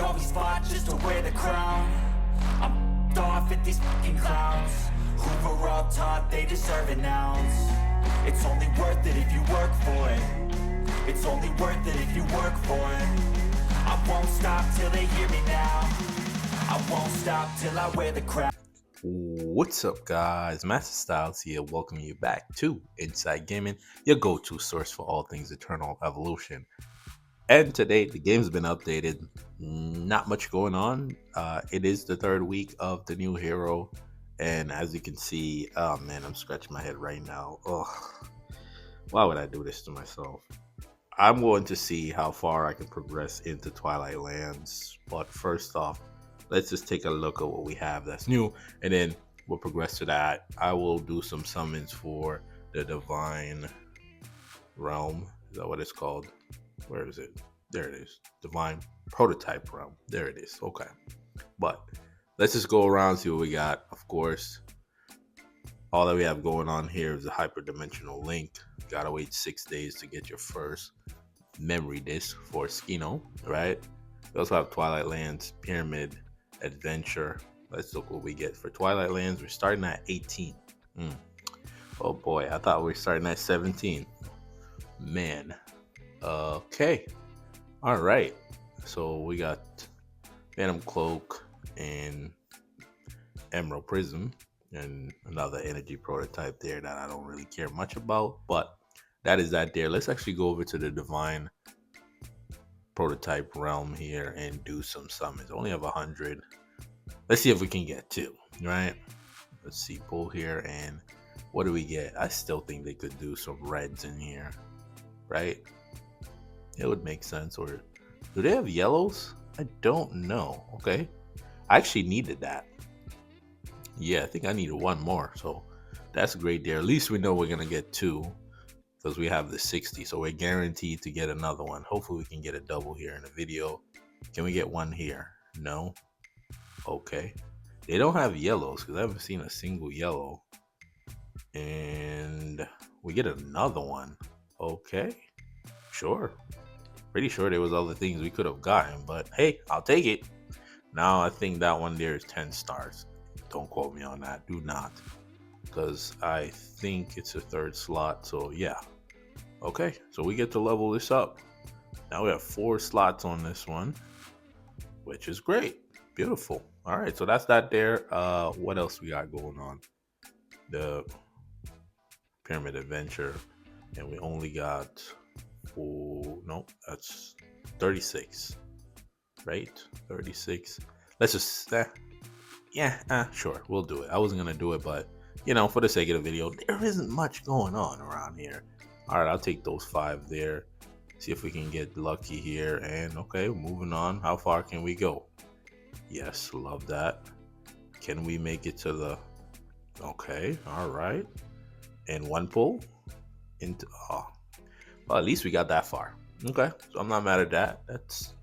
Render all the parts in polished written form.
always fought just to wear the crown. I'm off at these fucking clowns who were all taught they deserve an ounce. It's only worth it if you work for it. It's only worth it if you work for it. I won't stop till they hear me now. I won't stop till I wear the crown. What's up, guys? Master Styles here, welcoming you back to Inside Gaming, your go-to source for all things Eternal Evolution. And today, the game's been updated. Not much going on. It is the third week of the new hero, and as you can see, oh man, I'm scratching my head right now. Oh, why would I do this to myself? I'm going to see how far I can progress into Twilight Lands, but first off, let's just take a look at what we have that's new, and then we'll progress to that. I will do some summons for the Divine Realm. Is that what it's called? Where is it? There it is. Divine Prototype Realm. There it is. Okay. But let's just go around and see what we got. Of course, all that we have going on here is a hyperdimensional link. You gotta wait 6 days to get your first memory disc for Skino, right? We also have Twilight Lands Pyramid Adventure. Let's look what we get for Twilight Lands. We're starting at 18. Oh boy, I thought we were starting at 17. Man. Okay. All right. So we got Phantom Cloak and Emerald Prism and another energy prototype there that I don't really care much about, but that is that there. Let's actually go over to the Divine Prototype Realm here and do some summons. I only have 100. Let's see if we can get 2, right? Let's see, pull here, and what do we get? I still think they could do some reds in here, right? It would make sense. Or do they have yellows? I don't know. Okay, I actually needed that. Yeah, I think I needed one more, so that's great there. At least we know we're gonna get 2 because we have the 60, so we're guaranteed to get another one. Hopefully we can get a double here in the video. Can we get one here? No. Okay, they don't have yellows because I haven't seen a single yellow. And we get another one. Okay, sure. Pretty sure there was other things we could have gotten, but hey, I'll take it. Now I think that one there is 10 stars. Don't quote me on that. Do not, because I think it's a 3rd slot. So yeah. Okay, so we get to level this up. Now we have 4 slots on this one, which is great. Beautiful. All right, so that's that there. What else we got going on? The Pyramid Adventure, and we only got no, that's 36, right? 36. Let's just sure, we'll do it. I wasn't gonna do it, but you know, for the sake of the video, there isn't much going on around here. All right, I'll take those 5 there. See if we can get lucky here. And okay, moving on. How far can we go? Yes, love that. Can we make it to the... Okay, all right. And one pull into... Oh, well, at least we got that far. Okay, so I'm not mad at that. That's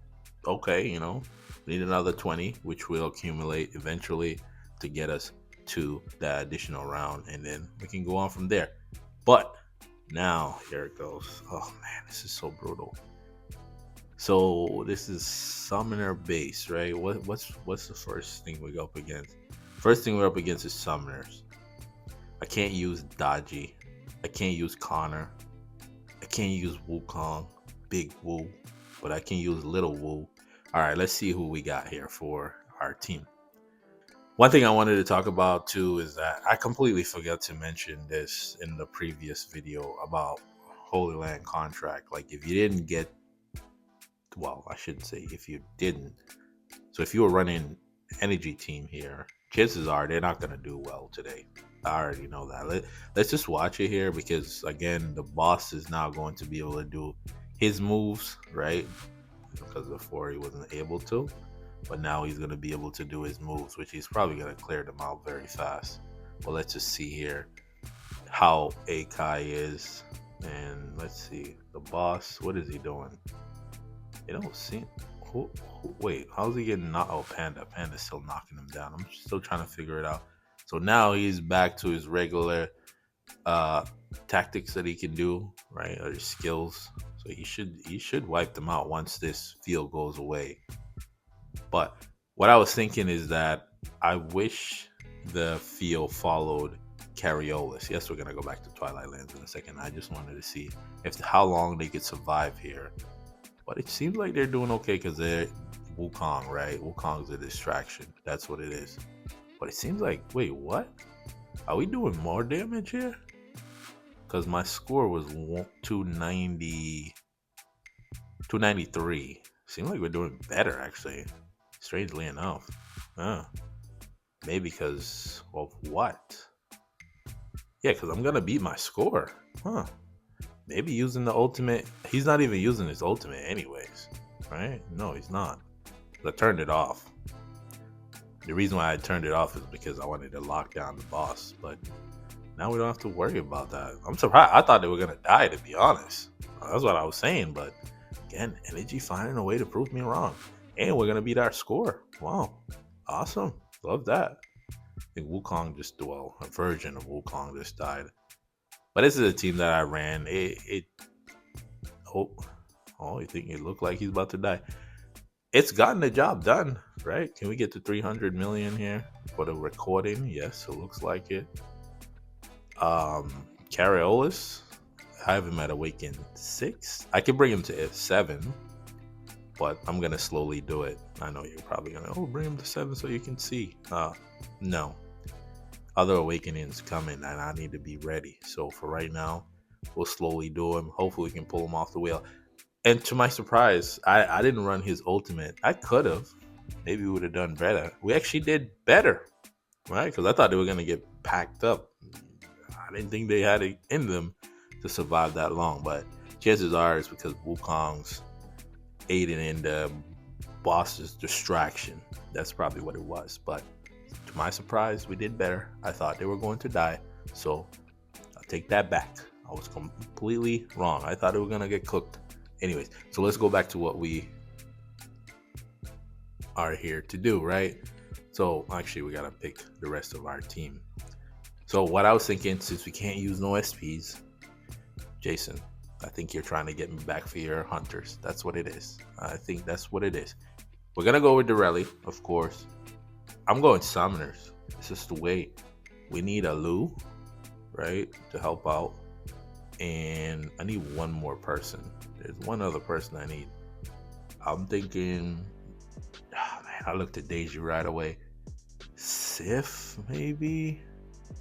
okay, you know. We need another 20, which will accumulate eventually to get us to that additional round, and then we can go on from there. But now here it goes. Oh man, this is so brutal. So this is Summoner base, right? What's the first thing we go up against? First thing we're up against is Summoners. I can't use Dodgy. I can't use Connor. I can't use Wukong, Big Wu, but I can use Little Wu. All right, let's see who we got here for our team. One thing I wanted to talk about too is that I completely forgot to mention this in the previous video about Holy Land contract. Like if you didn't get, well, I shouldn't say if you didn't. So if you were running energy team here, chances are they're not going to do well today. I already know that. Let's just watch it here because again, the boss is now going to be able to do his moves, right? Because before he wasn't able to. But now he's going to be able to do his moves, which he's probably going to clear them out very fast. But let's just see here how Akai is. And let's see. The boss, what is he doing? They don't see... Wait, how's he getting knocked? Oh, Panda. Panda's still knocking him down. I'm still trying to figure it out. So now he's back to his regular tactics that he can do, right? Or his skills. So he should wipe them out once this field goes away. But what I was thinking is that I wish the field followed Cariolis. Yes, we're gonna go back to Twilight Lands in a second. I just wanted to see if how long they could survive here. But it seems like they're doing okay because they're Wukong, right? Wukong's a distraction. That's what it is. But it seems like, wait, what? Are we doing more damage here? Because my score was 290, 293. Seems like we're doing better, actually. Strangely enough. Huh. Maybe because of what? Yeah, because I'm going to beat my score. Huh. Maybe using the ultimate. He's not even using his ultimate anyways. Right? No, he's not. I turned it off. The reason why I turned it off is because I wanted to lock down the boss. But now we don't have to worry about that. I'm surprised. I thought they were going to die, to be honest. That's what I was saying. But again, energy finding a way to prove me wrong. And we're going to beat our score. Wow. Awesome. Love that. I think Wukong just, well, a version of Wukong just died. But this is a team that I ran. You think it looked like he's about to die? It's gotten the job done, right? Can we get to 300 million here for the recording? Yes, it looks like it. Cariolis, I have him at Awaken 6. I can bring him to 7, but I'm gonna slowly do it. I know you're probably gonna, bring him to 7 so you can see. No. Other awakenings coming and I need to be ready. So for right now, we'll slowly do him. Hopefully we can pull him off the wheel. And to my surprise, I didn't run his ultimate. I could have. Maybe we would have done better. We actually did better, right? Because I thought they were going to get packed up. I didn't think they had it in them to survive that long. But chances are it's because Wukong's aiding in the boss's distraction. That's probably what it was. But to my surprise, we did better. I thought they were going to die. So I'll take that back. I was completely wrong. I thought they were going to get cooked. Anyways, so let's go back to what we are here to do, right? So actually, we got to pick the rest of our team. So what I was thinking, since we can't use no SPs, Jason, I think you're trying to get me back for your hunters. That's what it is. I think that's what it is. We're going to go with Dorelli, of course. I'm going summoners. It's just the way. We need a Lu, right, to help out. And I need one more person. There's one other person I need. I'm thinking, I looked at Deji right away. Sif, maybe,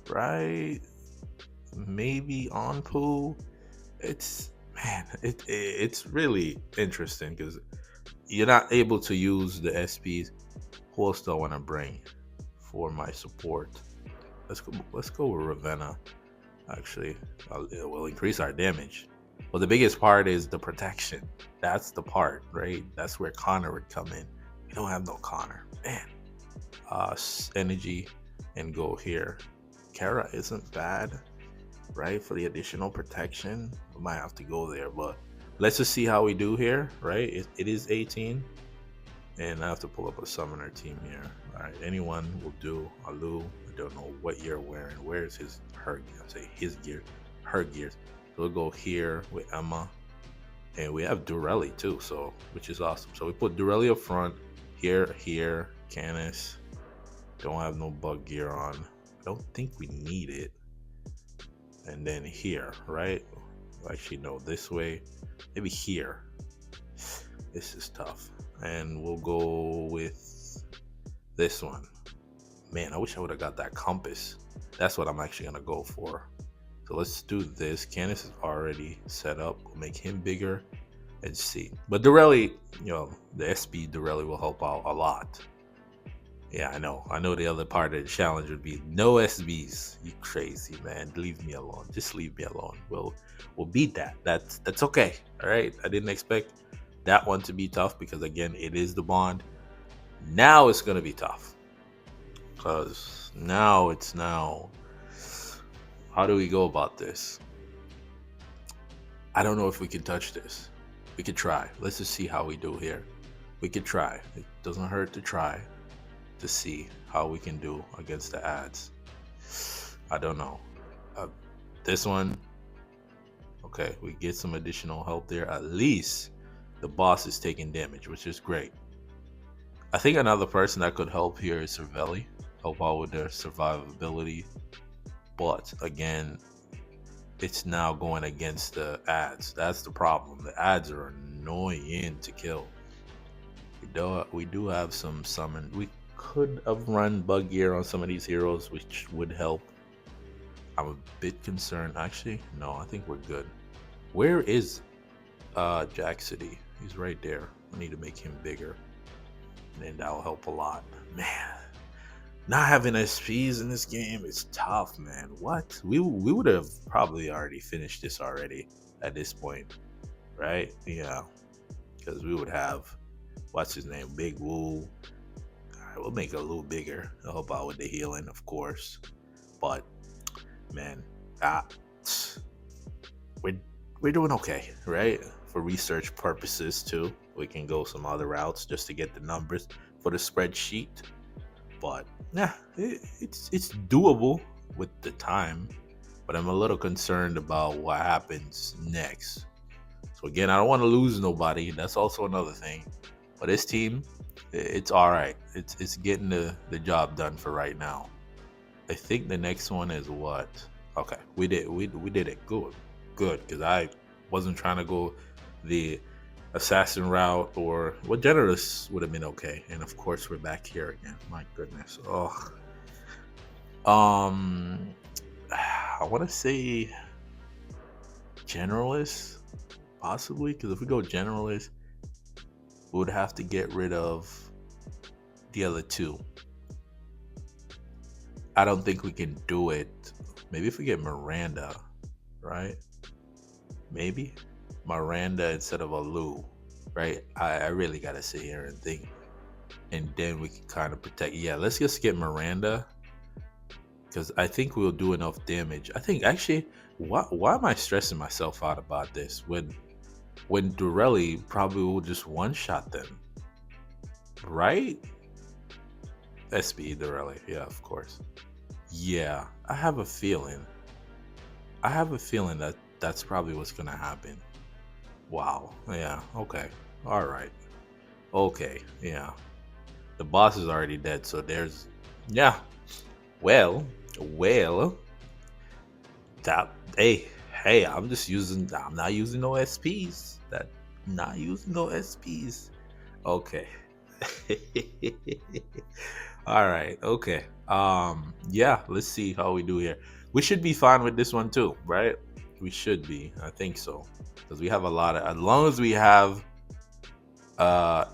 right? Maybe Anpu. It's really interesting because you're not able to use the SPs. Who else do I want to bring for my support? Let's go with Ravenna. Actually, it will increase our damage. Well, the biggest part is the protection. That's the part, right? That's where Connor would come in. We don't have no Connor, man. Energy and go here. Kara isn't bad, right? For the additional protection, we might have to go there, but let's just see how we do here, right? It is 18, and I have to pull up a summoner team here. All right, anyone will do. Alu, I don't know what you're wearing. Where's her gears? So we'll go here with Emma, and we have Dorelli too, so which is awesome. So we put Dorelli up front, here, Canis. Don't have no bug gear on. I don't think we need it. And then here, right? Actually, no, this way. Maybe here. This is tough. And we'll go with this one. Man, I wish I would have got that compass. That's what I'm actually gonna go for. So let's do this. Canis is already set up. We'll make him bigger and see. But Dorelli, the SB Dorelli will help out a lot. Yeah, I know. I know the other part of the challenge would be no SBs. You crazy, man. Leave me alone. Just leave me alone. We'll beat that. That's okay. All right. I didn't expect that one to be tough because again, it is the bond. Now it's gonna be tough. Because now how do we go about this? I don't know if we can touch this. We could try. Let's just see how we do here. We could try. It doesn't hurt to try to see how we can do against the ads. I don't know. This one, okay, we get some additional help there. At least the boss is taking damage, which is great. I think another person that could help here is Cervelli, help out with their survivability. But again, it's now going against the ads. That's the problem. The ads are annoying to kill. We do have some summon. We could have run bug gear on some of these heroes, which would help. I'm a bit concerned. Actually, no, I think we're good. Where is Jack City? He's right there. I need to make him bigger, and then that'll help a lot. Man, not having SPs in this game is tough, man. What? We would have probably already finished this already at this point, right? Yeah, because we would have what's his name, Big Woo. All right, we'll make it a little bigger. I'll help out with the healing, of course. But man, we're we're doing okay, right? For research purposes too, we can go some other routes just to get the numbers for the spreadsheet. But yeah, it's doable with the time. But I'm a little concerned about what happens next. So again, I don't want to lose nobody. That's also another thing. But this team, it's all right. It's getting the job done for right now. I think the next one is what? Okay, we did it. Good, because I wasn't trying to go the assassin route, or what, generalist would have been okay. And of course, we're back here again. My goodness. Oh, I want to say generalist, possibly, because if we go generalist, we would have to get rid of the other two. I don't think we can do it. Maybe if we get Miranda, right? Maybe Miranda instead of a Lou, right? I really gotta sit here and think, and then we can kind of protect. Yeah, let's just get Miranda, because I think we'll do enough damage. I think actually, why am I stressing myself out about this when Durelli probably will just one shot them, right? SB Durelli, yeah, of course. Yeah, I have a feeling. That that's probably what's gonna happen. Wow. Yeah. Okay. All right. Okay. Yeah. The boss is already dead, so there's. Yeah. Well. Well. That. Hey. I'm just using. I'm not using no SPs. That. Not using no SPs. Okay. All right. Okay. Yeah, let's see how we do here. We should be fine with this one too, right? We should be. I think so. Because we have a lot of, as long as we have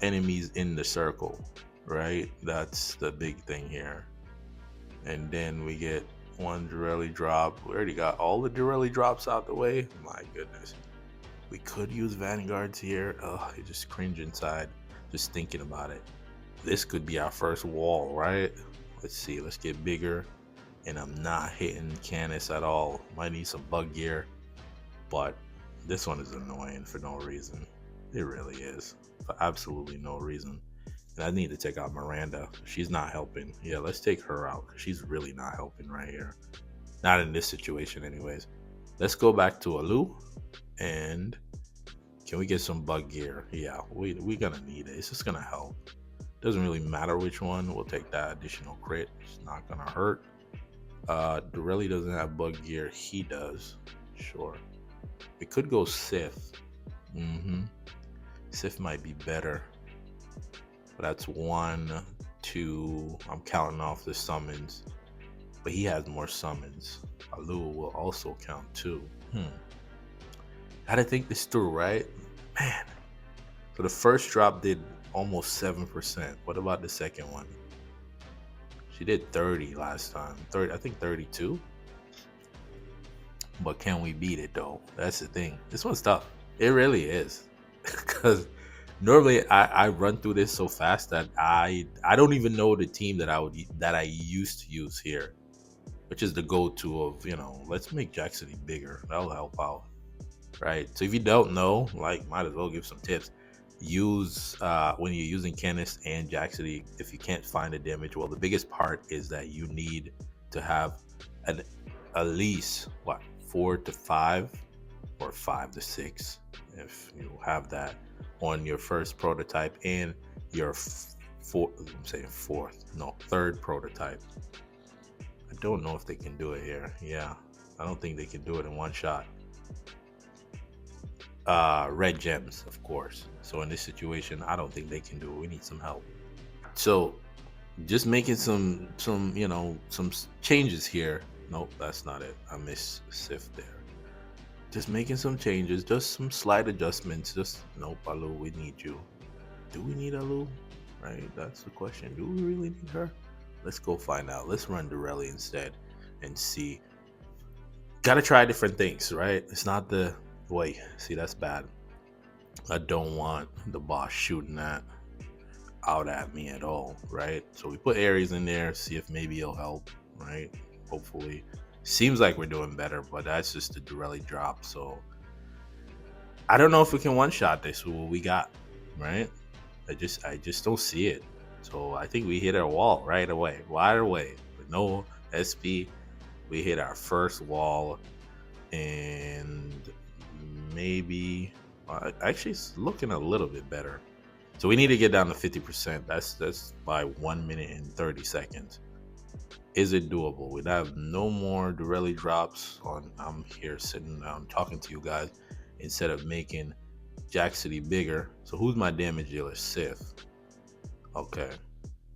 enemies in the circle, right? That's the big thing here. And then we get one Durelli drop. We already got all the Durelli drops out the way. My goodness. We could use Vanguards here. Oh, I just cringe inside just thinking about it. This could be our first wall, right? Let's see. Let's get bigger. And I'm not hitting Canis at all. Might need some bug gear. But this one is annoying for no reason. It really is. For absolutely no reason. And I need to take out Miranda. She's not helping. Yeah, let's take her out. She's really not helping right here. Not in this situation anyways. Let's go back to Alu. And can we get some bug gear? Yeah, we're gonna need it. It's just gonna help. Doesn't really matter which one. We'll take that additional crit. It's not gonna hurt. Durelli doesn't have bug gear. He does. Sure. We could go Sith. Sith might be better. But that's 1, 2. I'm counting off the summons. But he has more summons. Alu will also count 2. Gotta think this through, right? Man. So the first drop did almost 7%. What about the second one? She did 30 last time. 30, I think 32. But can we beat it though? That's the thing. This one's tough. It really is. Because normally I run through this so fast that I don't even know the team that I used to use here, which is the go-to of, let's make Jack City bigger. That'll help out, right? So if you don't know, might as well give some tips. Use when you're using Canis and Jack City, if you can't find the damage, well, the biggest part is that you need to have at least 4 to 5 or 5 to 6, if you have that on your first prototype, and your third prototype. I don't know if they can do it here. Yeah, I don't think they can do it in one shot. Red gems, of course. So in this situation, I don't think they can do it. We need some help. So just making some changes here. Nope, that's not it. I miss Sif there. Just making some changes, just some slight adjustments. Just nope, Alu, we need you. Do we need Alu? Right, that's the question. Do we really need her? Let's go find out. Let's run Durelli instead and see. Gotta try different things, right? It's not the wait. See, that's bad. I don't want the boss shooting that out at me at all, right? So we put Ares in there, see if maybe it'll help, right? Hopefully. Seems like we're doing better, but that's just the Durelli drop. So I don't know if we can one-shot this with what we got, right? I just don't see it. So I think we hit our wall right away, with no SP. We hit our first wall, and maybe actually it's looking a little bit better. So we need to get down to 50%. That's by 1 minute and 30 seconds. Is it doable? We'd have no more Durelli drops on. I'm here sitting down talking to you guys instead of making Jack City bigger. So who's my damage dealer? Sif. Okay.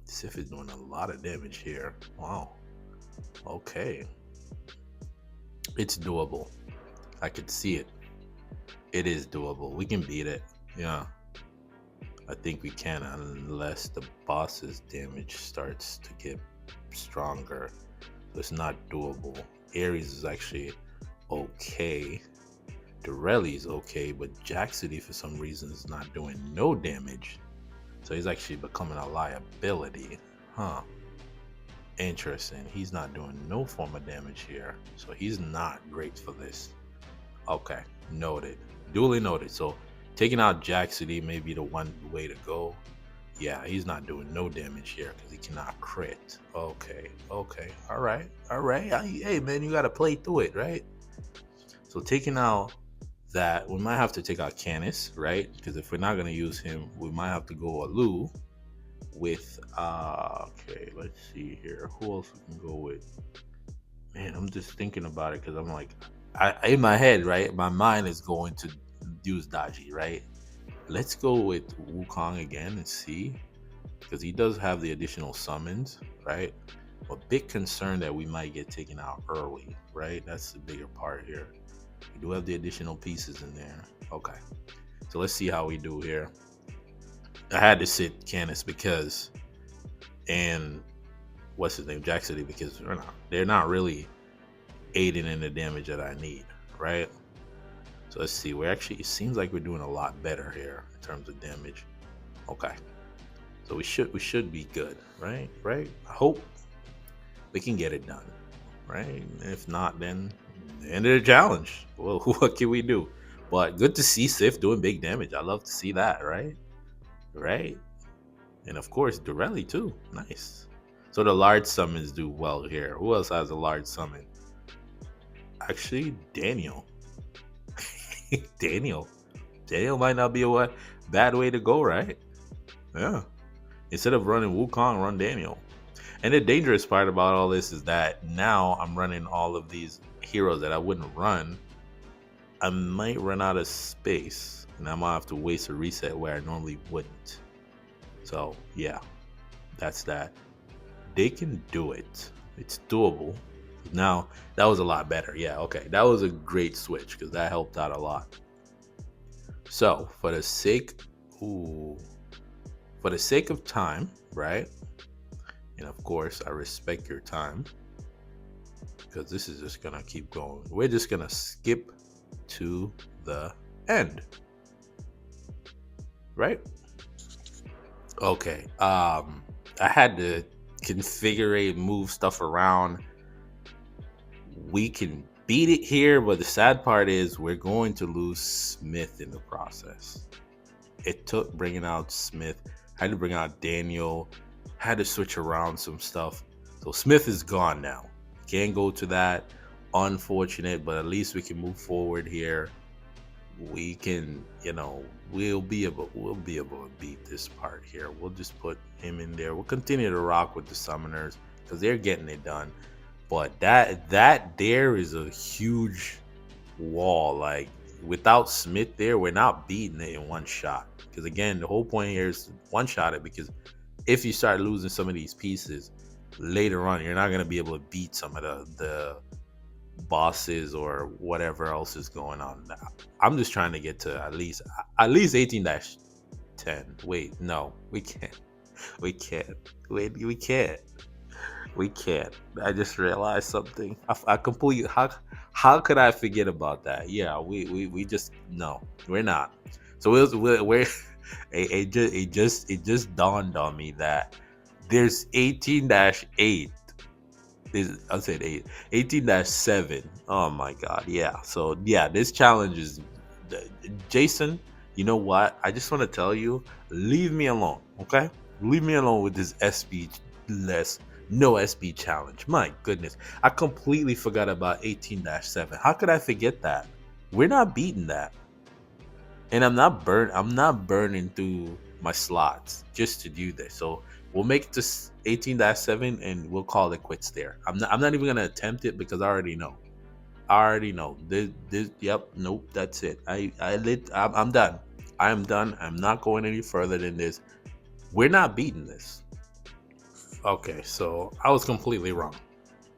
Sif is doing a lot of damage here. Wow. Okay. It's doable. I could see it. It is doable. We can beat it. Yeah. I think we can, unless the boss's damage starts to get stronger. So it's not doable. Ares is actually okay. Durelli is okay, but Jack City for some reason is not doing no damage. So he's actually becoming a liability. Huh. Interesting. He's not doing no form of damage here. So he's not great for this. Okay. Noted. Duly noted. So taking out Jack City may be the one way to go. Yeah, he's not doing no damage here because he cannot crit. Okay. All right. Hey, man, you got to play through it, right? So taking out that, we might have to take out Canis, right? Because if we're not going to use him, we might have to go Alu with, okay, let's see here. Who else we can go with? Man, I'm just thinking about it because I'm like, in my head, right? My mind is going to use Daji, right? Let's go with Wukong again and see, because he does have the additional summons, right? A bit concerned that we might get taken out early, right? That's the bigger part here. We do have the additional pieces in there. Okay, so let's see how we do here. I had to sit Canis because, and what's his name, Jack City, because they're not really aiding in the damage that I need, right? So let's see. It seems like we're doing a lot better here in terms of damage. Okay, so we should be good, right? I hope we can get it done, right? If not, then the end of the challenge. Well, what can we do? But good to see Sif doing big damage. I love to see that, right? And of course, Durelli too. Nice. So the large summons do well here. Who else has a large summon? Actually, Daniel. Daniel might not be a bad way to go, right? Yeah. Instead of running Wukong, run Daniel. And the dangerous part about all this is that now I'm running all of these heroes that I wouldn't run. I might run out of space, and I might have to waste a reset where I normally wouldn't. So yeah, that's that. They can do it. It's doable. Now that was a lot better. Yeah, okay, that was a great switch because that helped out a lot. So for the sake of time, right? And of course, I respect your time because this is just gonna keep going. We're just gonna skip to the end, right? Okay. I had to configure, move stuff around. We can beat it here, but the sad part is we're going to lose Smith in the process. It took bringing out Smith. Had to bring out Daniel. Had to switch around some stuff. So Smith is gone now. Can't go to that. Unfortunate, but at least we can move forward here. we can, we'll be able to beat this part here. We'll just put him in there. We'll continue to rock with the summoners because they're getting it done. But that there is a huge wall. Like without Smith there, we're not beating it in one shot. Because again, the whole point here is one shot it, because if you start losing some of these pieces later on, you're not gonna be able to beat some of the bosses or whatever else is going on. I'm just trying to get to at least 18-10. Wait, no, we can't. We can't. Wait, we can't. We can't. I just realized something. I completely how could I forget about that? Yeah, we just no, we're not. So we're it just dawned on me that there's 18-8. I said 18-7. Oh my god, yeah. So yeah, this challenge is Jason. You know what? I just want to tell you, leave me alone, okay? Leave me alone with this SB less no SB challenge. My goodness, I completely forgot about 18-7. How could I forget that? We're not beating that, and I'm not burning through my slots just to do this. So we'll make this 18-7 and we'll call it quits there. I'm not even gonna attempt it because I already know this. Yep, nope, that's it. I'm done. I am done. I'm not going any further than this. We're not beating this. Okay, so I was completely wrong.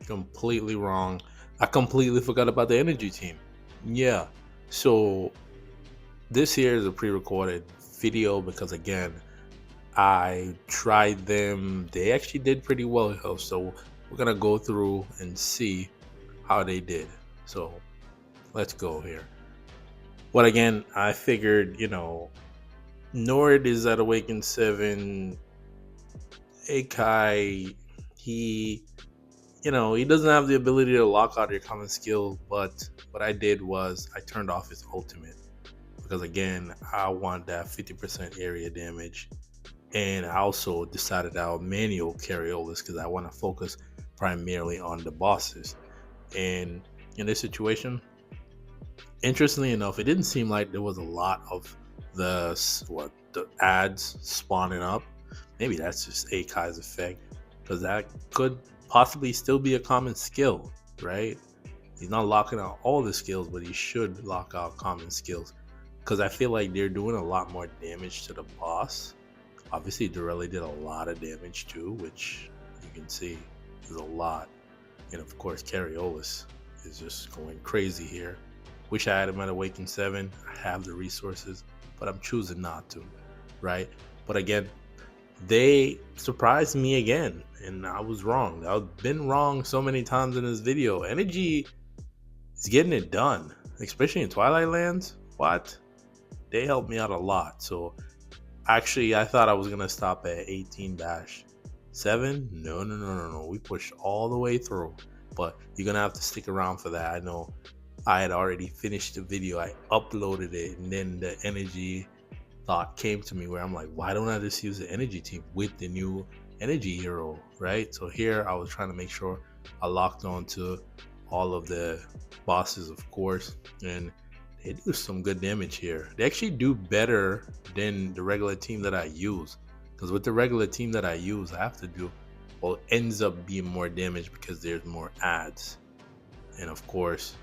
Completely wrong. I completely forgot about the energy team. Yeah. So this here is a pre-recorded video because again, I tried them. They actually did pretty well. So we're gonna go through and see how they did. So let's go here. But again, I figured, Nord is at Awakened 7. Akai, he, he doesn't have the ability to lock out your common skill, but what I did was I turned off his ultimate because again, I want that 50% area damage. And I also decided I'll manual Carriolis because I want to focus primarily on the bosses. And in this situation, interestingly enough, it didn't seem like there was a lot of the ads spawning up. Maybe that's just Akai's effect, because that could possibly still be a common skill, right? He's not locking out all the skills, but he should lock out common skills, because I feel like they're doing a lot more damage to the boss. Obviously, Dorelli did a lot of damage too, which you can see is a lot. And of course, Carriolis is just going crazy here. Wish I had him at Awaken 7. I have the resources, but I'm choosing not to, right? But again, they surprised me again, and I was wrong. I've been wrong so many times in this video. Energy is getting it done, especially in Twilight Lands. What? They helped me out a lot. So actually, I thought I was going to stop at 18-7. No. We pushed all the way through, but you're going to have to stick around for that. I know I had already finished the video. I uploaded it, and then the energy thought came to me where I'm like, why don't I just use the energy team with the new energy hero, right? So here I was trying to make sure I locked on to all of the bosses, of course, and they do some good damage here. They actually do better than the regular team that I use, because with the regular team that I use, I have to do, well, it ends up being more damage because there's more ads. And of course,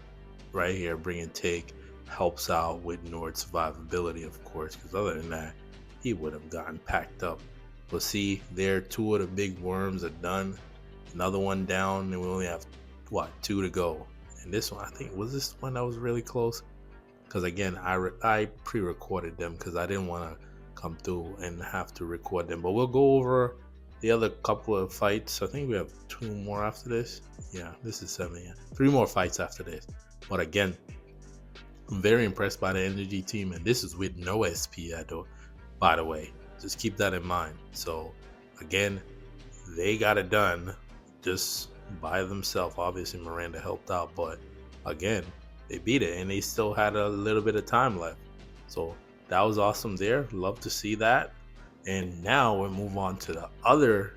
right here, Bring and Take helps out with Nord's survivability, of course, because other than that, he would have gotten packed up. But see, there, 2 of the big worms are done. Another one down, and we only have, 2 to go. And this one, I think, was this one that was really close? Because again, I pre-recorded them because I didn't want to come through and have to record them. But we'll go over the other couple of fights. I think we have 2 more after this. Yeah, this is 7. Yeah, 3 more fights after this. But again, I'm very impressed by the energy team, and this is with no SP by the way. Just keep that in mind. So again, they got it done just by themselves. Obviously, Miranda helped out, but again, they beat it, and they still had a little bit of time left. So that was awesome there. Love to see that. And now we'll move on to the other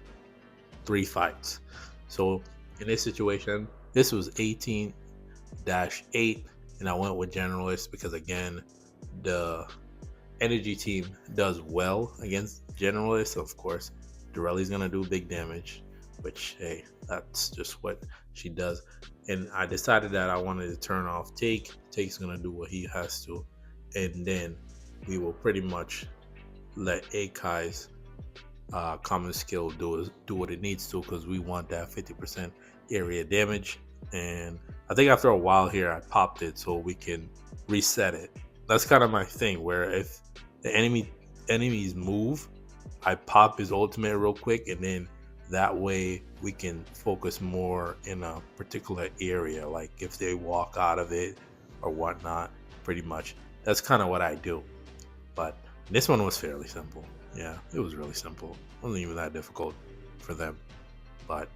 3 fights. So in this situation, this was 18-8, and I went with Generalist because again, the energy team does well against generalists, of course, Durelli's gonna do big damage, which hey, that's just what she does. And I decided that I wanted to turn off Take. Take's gonna do what he has to, and then we will pretty much let Akai's common skill do what it needs to, because we want that 50% area damage. And I think after a while here I popped it so we can reset it. That's kind of my thing, where if the enemies move, I pop his ultimate real quick, and then that way we can focus more in a particular area, like if they walk out of it or whatnot. Pretty much that's kind of what I do. But this one was fairly simple. Yeah, it was really simple. It wasn't even that difficult for them. But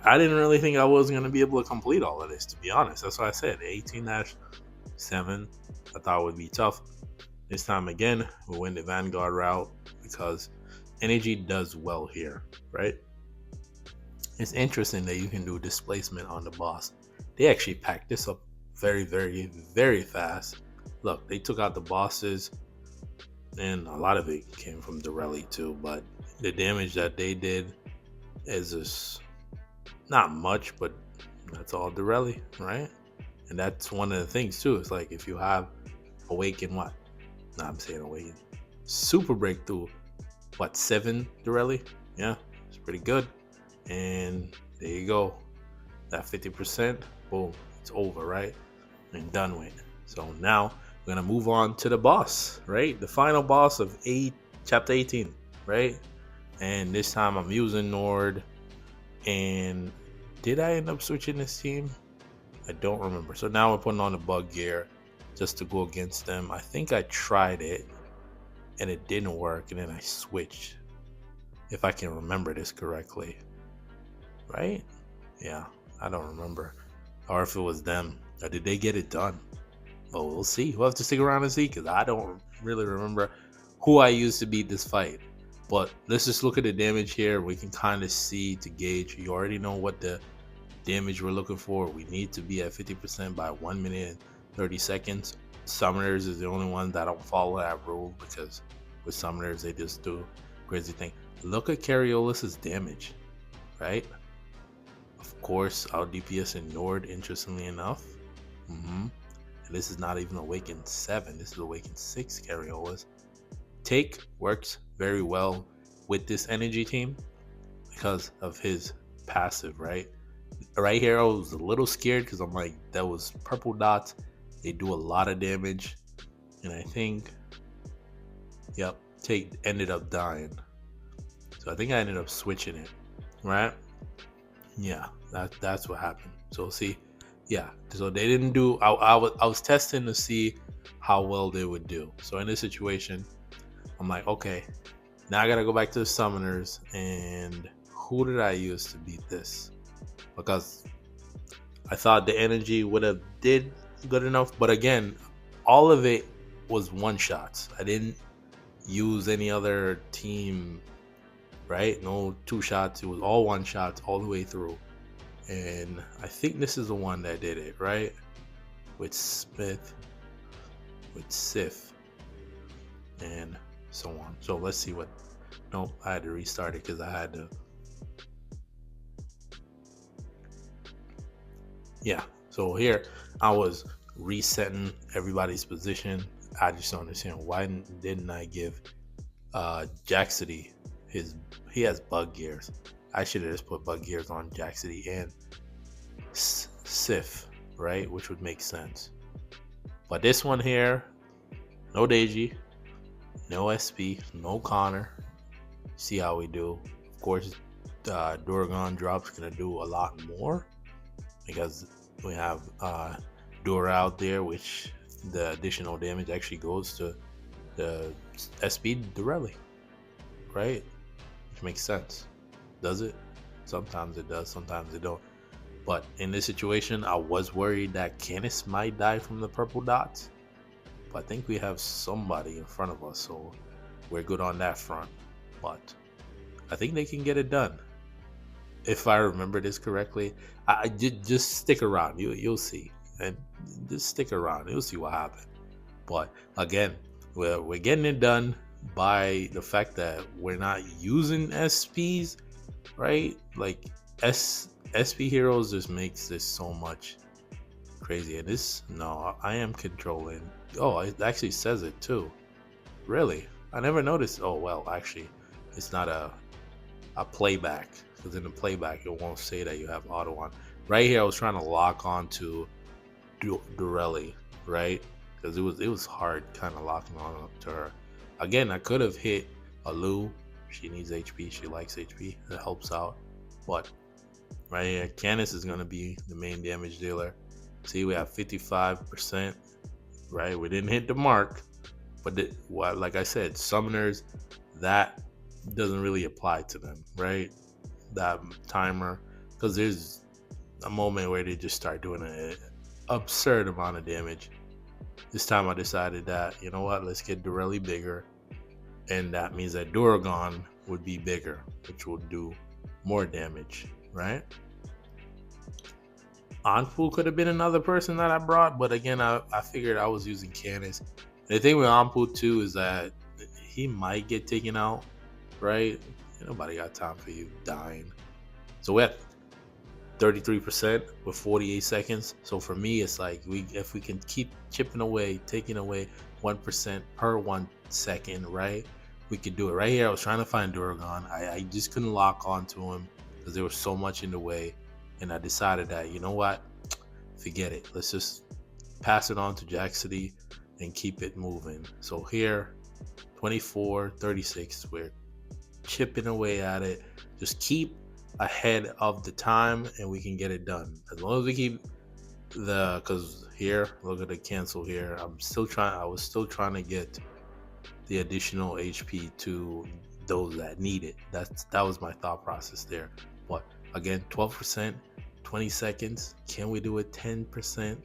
I didn't really think I was going to be able to complete all of this, to be honest. That's why I said 18-7. I thought it would be tough. This time again, we went the Vanguard route because energy does well here, right? It's interesting that you can do displacement on the boss. They actually packed this up very, very, very fast. Look, they took out the bosses, and a lot of it came from Durelli too, but the damage that they did is just not much, but that's all Durelli, right? And that's one of the things too. It's like if you have Awaken what? Nah, I'm saying Awaken. Super Breakthrough, what, 7 Durelli? Yeah, it's pretty good. And there you go. That 50%, boom, it's over, right? And done with. So now we're gonna move on to the boss, right? The final boss of chapter 18, right? And this time I'm using Nord. And did I end up switching this team? I don't remember. So now we're putting on the bug gear just to go against them. I think I tried it and it didn't work, and then I switched, if I can remember this correctly, right? Yeah, I don't remember, or if it was them, or did they get it done? Oh, we'll see. We'll have to stick around and see, because I don't really remember who I used to beat this fight. But let's just look at the damage here. We can kind of see to gauge. You already know what the damage we're looking for. We need to be at 50% by 1 minute and 30 seconds. Summoners is the only one that don't follow that rule, because with summoners they just do crazy thing. Look at Cariolus's damage, right? Of course, our DPS in Nord, interestingly enough. And this is not even Awaken 7. This is Awaken 6 Cariolus. Take works very well with this energy team because of his passive, right? Right here, I was a little scared because I'm like, that was purple dots. They do a lot of damage. And I think, yep, Take ended up dying. So I think I ended up switching it, right? Yeah, that's what happened. So see, yeah, so they didn't do, I was testing to see how well they would do. So in this situation, I'm like, okay, now I gotta go back to the summoners, and who did I use to beat this? Because I thought the energy would have did good enough, but again, all of it was one shots. I didn't use any other team, right? No 2 shots. It was all 1 shots all the way through. And I think this is the one that did it, right? With Smith, with Sif, and so on. So let's see what. Nope, I had to restart it because I had to. Yeah, so here I was resetting everybody's position. I just don't understand, why didn't I give Jaxity he has bug gears. I should have just put bug gears on Jaxity and Sif, right? Which would make sense. But this one here, no Deji, no SP, no Connor. See how we do. Of course, Durgan drop's gonna do a lot more because we have Dura out there, which the additional damage actually goes to the SP Durelli, right? Which makes sense. Does it? Sometimes it does, sometimes it don't. But in this situation, I was worried that Canis might die from the purple dots. But I think we have somebody in front of us, so we're good on that front. But I think they can get it done. If I remember this correctly, I did just stick around. You'll see. and just stick around. You'll see what happens. But again, we're getting it done by the fact that we're not using SPs, right? Like SP heroes just makes this so much crazy. And this, no, I am controlling. Oh, it actually says it too. Really? I never noticed. Oh well, actually, it's not a playback, because in the playback it won't say that you have auto on. Right here, I was trying to lock on to Durelli, right? Because it was hard kind of locking on to her. Again, I could have hit Alu. She needs HP. She likes HP. That helps out. But right here, Candace is gonna be the main damage dealer. See, we have 55%. Right, we didn't hit the mark, but like I said, summoners, that doesn't really apply to them, right? That timer, because there's a moment where they just start doing an absurd amount of damage. This time I decided that, you know what, let's get Durelli bigger, and that means that Duragon would be bigger, which will do more damage, right? Anpu could have been another person that I brought, but again, I figured I was using Candace. The thing with Anpu too is that he might get taken out, right? Nobody got time for you dying. So we're at 33% with 48 seconds. So for me, it's like if we can keep chipping away, taking away 1% per 1 second, right? We could do it. Right here, I was trying to find Duragon. I just couldn't lock onto him because there was so much in the way. And I decided that, you know what, forget it. Let's just pass it on to Jack City and keep it moving. So here, 24, 36, we're chipping away at it. Just keep ahead of the time and we can get it done. As long as we keep because here, look at the cancel here. I was still trying to get the additional HP to those that need it. That was my thought process there. But again, 12%, 20 seconds. Can we do it 10%?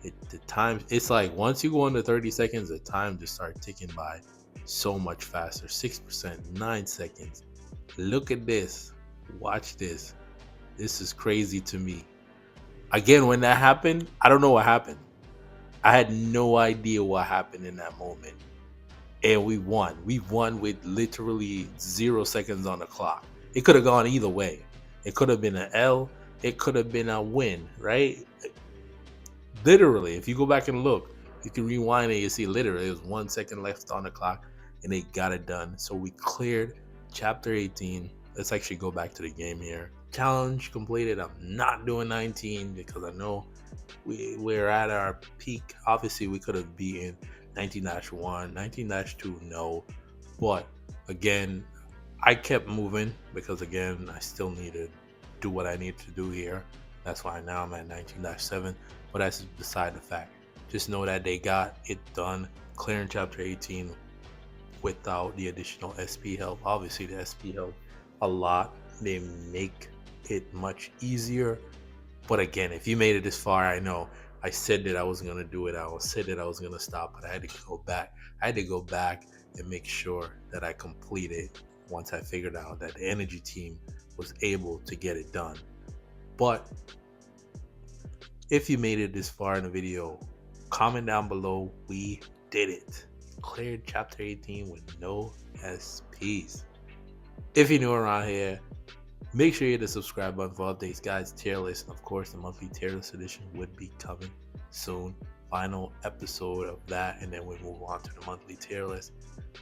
The time, it's like once you go under 30 seconds, the time just starts ticking by so much faster. 6%, 9 seconds. Look at this. Watch this. This is crazy to me. Again, when that happened, I don't know what happened. I had no idea what happened in that moment. And we won. We won with literally 0 seconds on the clock. It could have gone either way. It could have been an L. It could have been a win, right? Literally, if you go back and look, you can rewind it. You see, literally, there was 1 second left on the clock, and they got it done. So we cleared chapter 18. Let's actually go back to the game here. Challenge completed. I'm not doing 19 because I know we're at our peak. Obviously, we could have beaten 19-1, 19-2, no. But again, I kept moving because again, I still need to do what I need to do here. That's why now I'm at 19-7. But that's beside the fact. Just know that they got it done, clearing chapter 18 without the additional SP help. Obviously, the SP help a lot. They make it much easier. But again, if you made it this far, I know I said that I wasn't gonna do it. I said that I was gonna stop, but I had to go back. I had to go back and make sure that I completed once I figured out that the energy team was able to get it done. But if you made it this far in the video, comment down below. We did it. Cleared chapter 18 with no SPs. If you're new around here, make sure you hit the subscribe button for updates, guys. Tier list, of course, the monthly tier list edition would be coming soon. Final episode of that, and then we move on to the monthly tier list.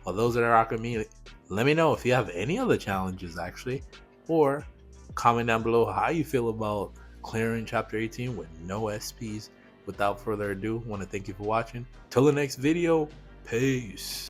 For those that are rocking me, let me know if you have any other challenges, actually, or comment down below how you feel about clearing chapter 18 with no SPs. Without further ado, I want to thank you for watching. Till the next video, peace.